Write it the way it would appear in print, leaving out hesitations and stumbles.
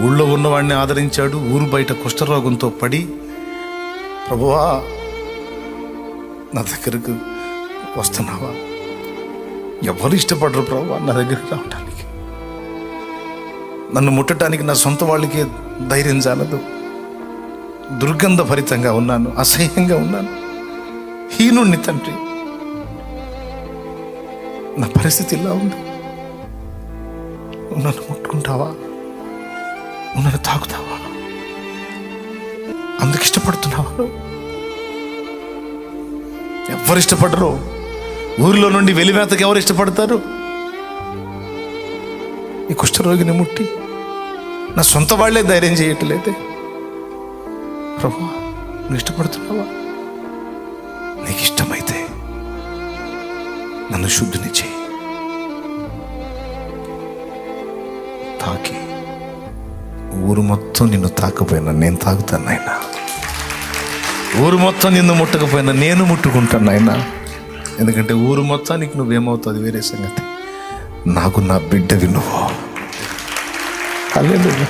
ఊళ్ళో ఉన్నవాడిని ఆదరించాడు. ఊరు బయట కుష్ఠరోగంతో పడి, ప్రభువా నా దగ్గరకు వస్తున్నావా? ఎవరు ఇష్టపడరు ప్రభువా నా దగ్గరికి రావటానికి. నన్ను ముట్టడానికి నా సొంత వాళ్ళకి ధైర్యం చాలదు. దుర్గంధభరితంగా ఉన్నాను, అసహ్యంగా ఉన్నాను, హీనుణ్ణి తండ్రి. నా పరిస్థితి ఇలా ఉంది. నువ్వు నన్ను ముట్టుకుంటావా? నువ్వు నన్ను తాకుతావా? అందుకు ఇష్టపడుతున్నావా? ఎవరు ఇష్టపడరు. ఊరిలో నుండి వెలివేతకు ఎవరు ఇష్టపడతారు? ఈ కుష్ఠరోగిని ముట్టి నా సొంత వాళ్లే ధైర్యం చేయట్లేదే. ప్రభు, నువ్వు ఇష్టపడుతున్నావా? నీకు ఇష్టమైతే నన్ను శుద్ధిని చేయి. తాకి ఊరు మొత్తం నిన్ను తాకపోయినా నేను తాగుతాను నాయనా. ఊరు మొత్తం నిన్ను ముట్టకపోయినా నేను ముట్టుకుంటాను నాయనా. ఎందుకంటే ఊరు మొత్తానికి నువ్వేమవుతుంది వేరే సంగతి. నాకు నా బిడ్డవి నువ్వు. హల్లెలూయా.